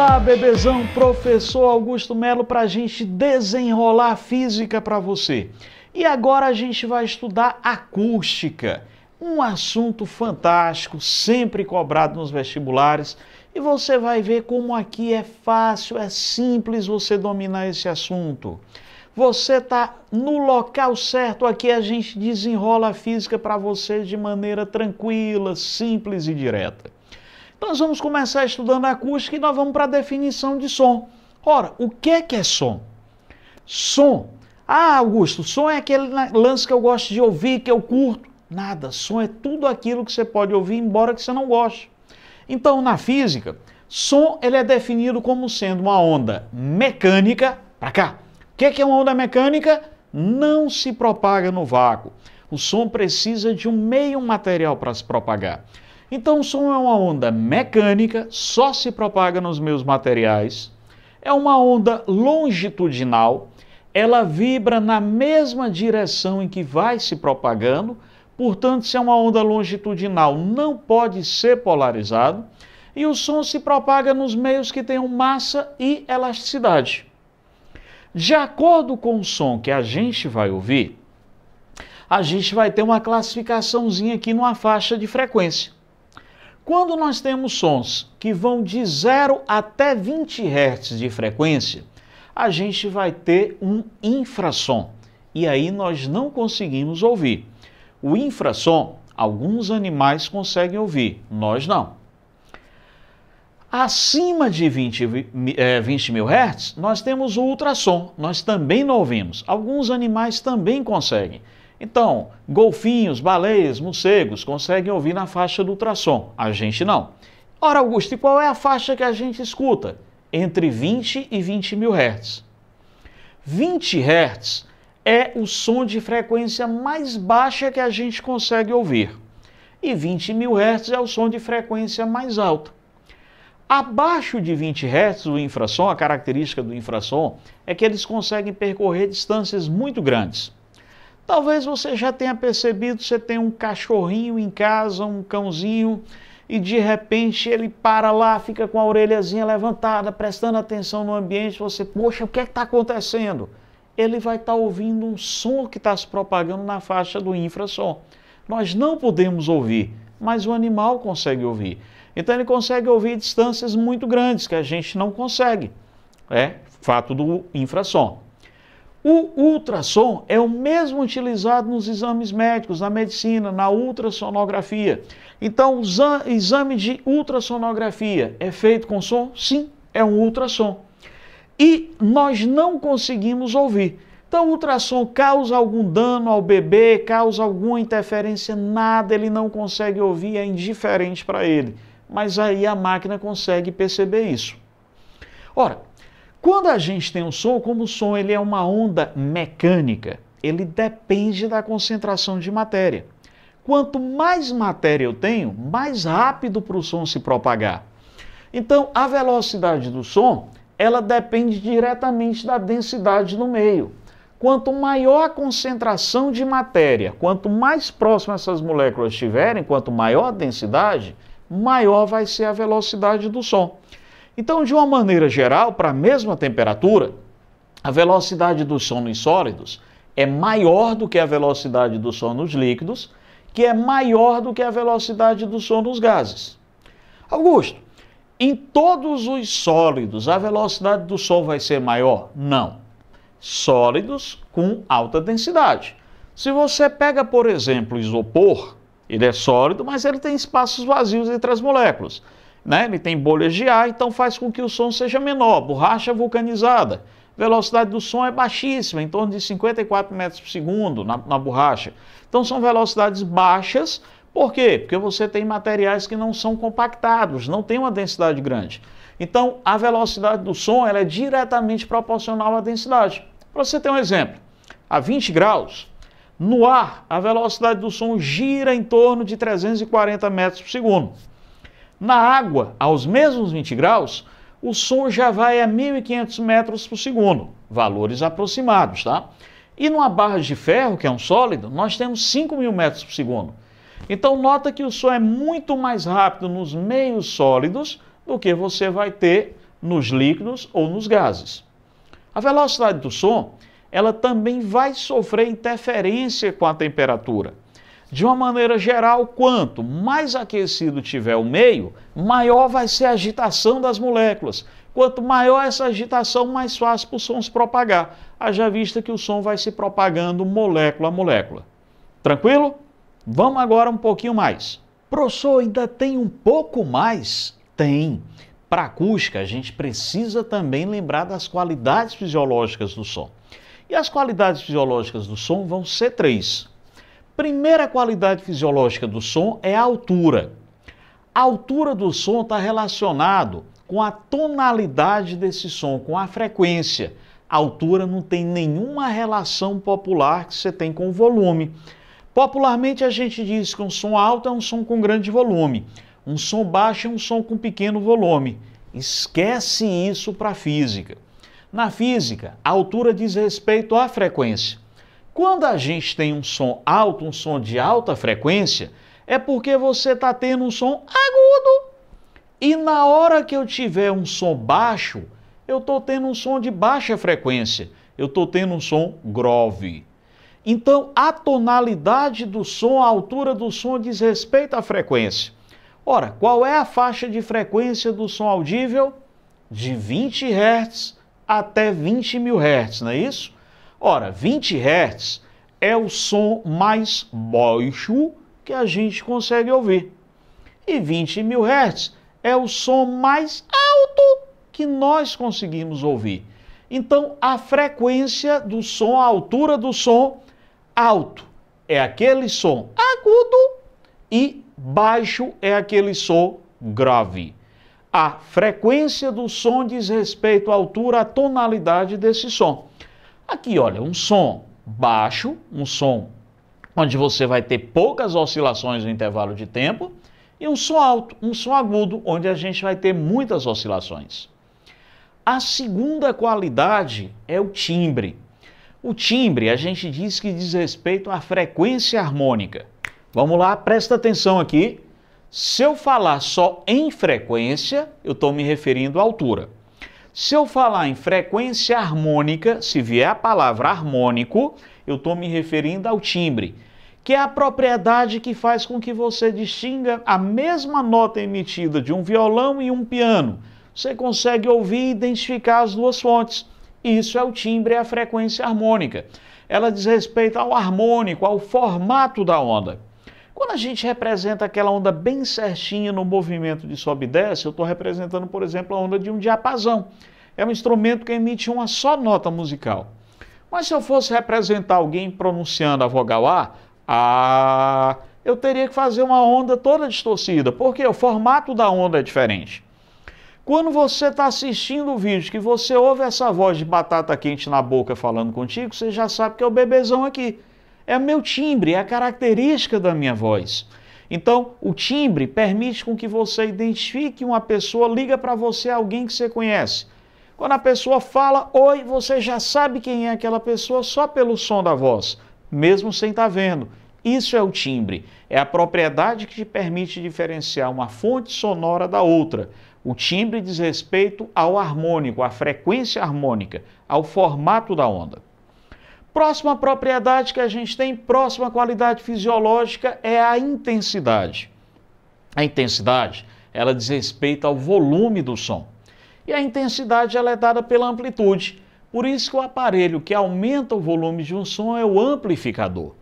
Olá, bebezão, professor Augusto Melo para a gente desenrolar física para você. E agora a gente vai estudar acústica, um assunto fantástico, sempre cobrado nos vestibulares. E você vai ver como aqui é fácil, é simples você dominar esse assunto. Você está no local certo, aqui a gente desenrola a física para você de maneira tranquila, simples e direta. Então, nós vamos começar estudando a acústica e nós vamos para a definição de som. Ora, o que é som? Som. Ah, Augusto, som é aquele lance que eu gosto de ouvir, que eu curto. Nada, som é tudo aquilo que você pode ouvir, embora que você não goste. Então, na física, som ele é definido como sendo uma onda mecânica. Para cá. O que é uma onda mecânica? Não se propaga no vácuo. O som precisa de um meio material para se propagar. Então, o som é uma onda mecânica, só se propaga nos meios materiais. É uma onda longitudinal, ela vibra na mesma direção em que vai se propagando. Portanto, se é uma onda longitudinal, não pode ser polarizado. E o som se propaga nos meios que tenham massa e elasticidade. De acordo com o som que a gente vai ouvir, a gente vai ter uma classificaçãozinha aqui numa faixa de frequência. Quando nós temos sons que vão de 0 até 20 Hz de frequência, a gente vai ter um infrassom. E aí nós não conseguimos ouvir. O infrassom, alguns animais conseguem ouvir, nós não. Acima de 20 mil Hz, nós temos o ultrassom, nós também não ouvimos. Alguns animais também conseguem. Então, golfinhos, baleias, morcegos conseguem ouvir na faixa do ultrassom, a gente não. Ora, Augusto, e qual é a faixa que a gente escuta? Entre 20 e 20 mil Hz. 20 Hz é o som de frequência mais baixa que a gente consegue ouvir. E 20 mil Hz é o som de frequência mais alta. Abaixo de 20 Hz, o infrassom, a característica do infrassom, é que eles conseguem percorrer distâncias muito grandes. Talvez você já tenha percebido, você tem um cachorrinho em casa, um cãozinho, e de repente ele para lá, fica com a orelhazinha levantada, prestando atenção no ambiente, você, poxa, o que é que está acontecendo? Ele vai estar ouvindo um som que está se propagando na faixa do infrassom. Nós não podemos ouvir, mas o animal consegue ouvir. Então ele consegue ouvir distâncias muito grandes, que a gente não consegue. É fato do infrassom. O ultrassom é o mesmo utilizado nos exames médicos, na medicina, na ultrassonografia. Então, o exame de ultrassonografia é feito com som? Sim, é um ultrassom. E nós não conseguimos ouvir. Então, o ultrassom causa algum dano ao bebê, causa alguma interferência? Nada, ele não consegue ouvir, é indiferente para ele. Mas aí a máquina consegue perceber isso. Ora, quando a gente tem um som, como o som ele é uma onda mecânica, ele depende da concentração de matéria. Quanto mais matéria eu tenho, mais rápido para o som se propagar. Então, a velocidade do som, ela depende diretamente da densidade no meio. Quanto maior a concentração de matéria, quanto mais próximo essas moléculas estiverem, quanto maior a densidade, maior vai ser a velocidade do som. Então, de uma maneira geral, para a mesma temperatura, a velocidade do som nos sólidos é maior do que a velocidade do som nos líquidos, que é maior do que a velocidade do som nos gases. Augusto, em todos os sólidos, a velocidade do som vai ser maior? Não. Sólidos com alta densidade. Se você pega, por exemplo, o isopor, ele é sólido, mas ele tem espaços vazios entre as moléculas. Ele tem bolhas de ar, então faz com que o som seja menor. Borracha vulcanizada. Velocidade do som é baixíssima, em torno de 54 metros por segundo na borracha. Então são velocidades baixas. Por quê? Porque você tem materiais que não são compactados, não tem uma densidade grande. Então a velocidade do som ela é diretamente proporcional à densidade. Para você ter um exemplo, a 20 graus, no ar a velocidade do som gira em torno de 340 metros por segundo. Na água, aos mesmos 20 graus, o som já vai a 1.500 metros por segundo, valores aproximados, tá? E numa barra de ferro, que é um sólido, nós temos 5.000 metros por segundo. Então, nota que o som é muito mais rápido nos meios sólidos do que você vai ter nos líquidos ou nos gases. A velocidade do som, ela também vai sofrer interferência com a temperatura. De uma maneira geral, quanto mais aquecido tiver o meio, maior vai ser a agitação das moléculas. Quanto maior essa agitação, mais fácil para o som se propagar. Haja vista que o som vai se propagando molécula a molécula. Tranquilo? Vamos agora um pouquinho mais. Professor, ainda tem um pouco mais? Tem. Para acústica, a gente precisa também lembrar das qualidades fisiológicas do som. E as qualidades fisiológicas do som vão ser 3. Primeira qualidade fisiológica do som é a altura. A altura do som está relacionado com a tonalidade desse som, com a frequência. A altura não tem nenhuma relação popular que você tem com o volume. Popularmente a gente diz que um som alto é um som com grande volume. Um som baixo é um som com pequeno volume. Esquece isso para a física. Na física, a altura diz respeito à frequência. Quando a gente tem um som alto, um som de alta frequência, é porque você está tendo um som agudo. E na hora que eu tiver um som baixo, eu estou tendo um som de baixa frequência. Eu estou tendo um som grave. Então, a tonalidade do som, a altura do som diz respeito à frequência. Ora, qual é a faixa de frequência do som audível? De 20 Hz até 20.000 Hz, não é isso? Ora, 20 Hz é o som mais baixo que a gente consegue ouvir. E 20.000 Hz é o som mais alto que nós conseguimos ouvir. Então, a frequência do som, a altura do som alto é aquele som agudo e baixo é aquele som grave. A frequência do som diz respeito à altura, à tonalidade desse som. Aqui, olha, um som baixo, um som onde você vai ter poucas oscilações no intervalo de tempo, e um som alto, um som agudo, onde a gente vai ter muitas oscilações. A segunda qualidade é o timbre. O timbre, a gente diz que diz respeito à frequência harmônica. Vamos lá, presta atenção aqui. Se eu falar só em frequência, eu estou me referindo à altura. Se eu falar em frequência harmônica, se vier a palavra harmônico, eu estou me referindo ao timbre, que é a propriedade que faz com que você distinga a mesma nota emitida de um violão e um piano. Você consegue ouvir e identificar as duas fontes. Isso é o timbre, é a frequência harmônica. Ela diz respeito ao harmônico, ao formato da onda. Quando a gente representa aquela onda bem certinha no movimento de sobe e desce, eu estou representando, por exemplo, a onda de um diapasão. É um instrumento que emite uma só nota musical. Mas se eu fosse representar alguém pronunciando a vogal A, eu teria que fazer uma onda toda distorcida, porque o formato da onda é diferente. Quando você está assistindo o vídeo, que você ouve essa voz de batata quente na boca falando contigo, você já sabe que é o bebezão aqui. É o meu timbre, é a característica da minha voz. Então, o timbre permite com que você identifique uma pessoa, liga para você alguém que você conhece. Quando a pessoa fala oi, você já sabe quem é aquela pessoa só pelo som da voz, mesmo sem estar vendo. Isso é o timbre, é a propriedade que te permite diferenciar uma fonte sonora da outra. O timbre diz respeito ao harmônico, à frequência harmônica, ao formato da onda. Próxima propriedade que a gente tem, próxima qualidade fisiológica é a intensidade. A intensidade, ela diz respeito ao volume do som. E a intensidade ela é dada pela amplitude. Por isso que o aparelho que aumenta o volume de um som é o amplificador.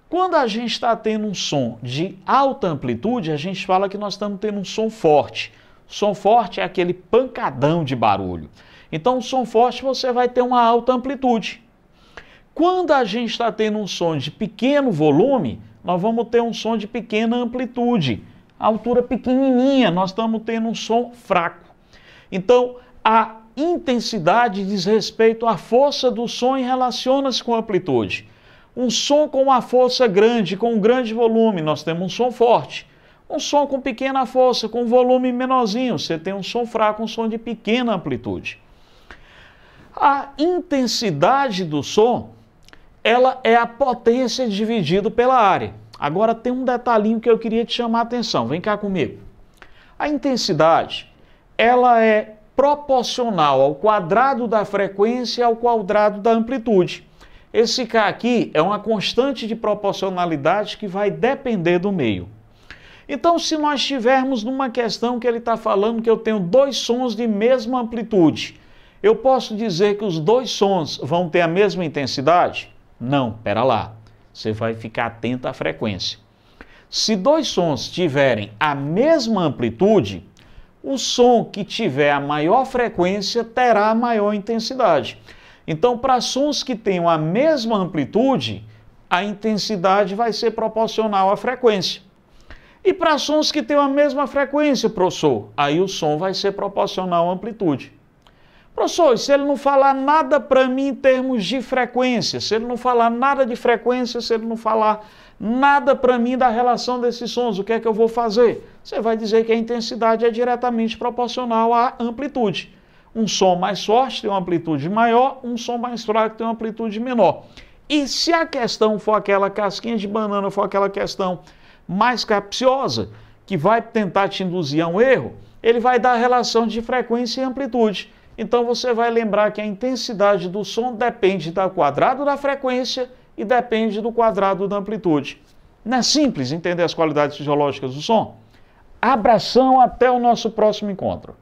Quando a gente está tendo um som de alta amplitude, a gente fala que nós estamos tendo um som forte. Som forte é aquele pancadão de barulho. Então, o som forte você vai ter uma alta amplitude. Quando a gente está tendo um som de pequeno volume, nós vamos ter um som de pequena amplitude. A altura pequenininha, nós estamos tendo um som fraco. Então, a intensidade diz respeito à força do som e relaciona-se com a amplitude. Um som com uma força grande, com um grande volume, nós temos um som forte. Um som com pequena força, com volume menorzinho, você tem um som fraco, um som de pequena amplitude. A intensidade do som, ela é a potência dividida pela área. Agora tem um detalhinho que eu queria te chamar a atenção, vem cá comigo. A intensidade, ela é proporcional ao quadrado da frequência ao quadrado da amplitude. Esse K aqui é uma constante de proporcionalidade que vai depender do meio. Então, se nós estivermos numa questão que ele está falando que eu tenho dois sons de mesma amplitude, eu posso dizer que os dois sons vão ter a mesma intensidade? Não, pera lá. Você vai ficar atento à frequência. Se dois sons tiverem a mesma amplitude, o som que tiver a maior frequência terá a maior intensidade. Então, para sons que tenham a mesma amplitude, a intensidade vai ser proporcional à frequência. E para sons que tenham a mesma frequência, professor, aí o som vai ser proporcional à amplitude. Professor, se ele não falar nada para mim em termos de frequência, se ele não falar nada de frequência, se ele não falar nada para mim da relação desses sons, o que é que eu vou fazer? Você vai dizer que a intensidade é diretamente proporcional à amplitude. Um som mais forte tem uma amplitude maior, um som mais fraco tem uma amplitude menor. E se a questão for aquela casquinha de banana, for aquela questão mais capciosa, que vai tentar te induzir a um erro, ele vai dar a relação de frequência e amplitude. Então você vai lembrar que a intensidade do som depende do quadrado da frequência e depende do quadrado da amplitude. Não é simples entender as qualidades fisiológicas do som? Abração, até o nosso próximo encontro.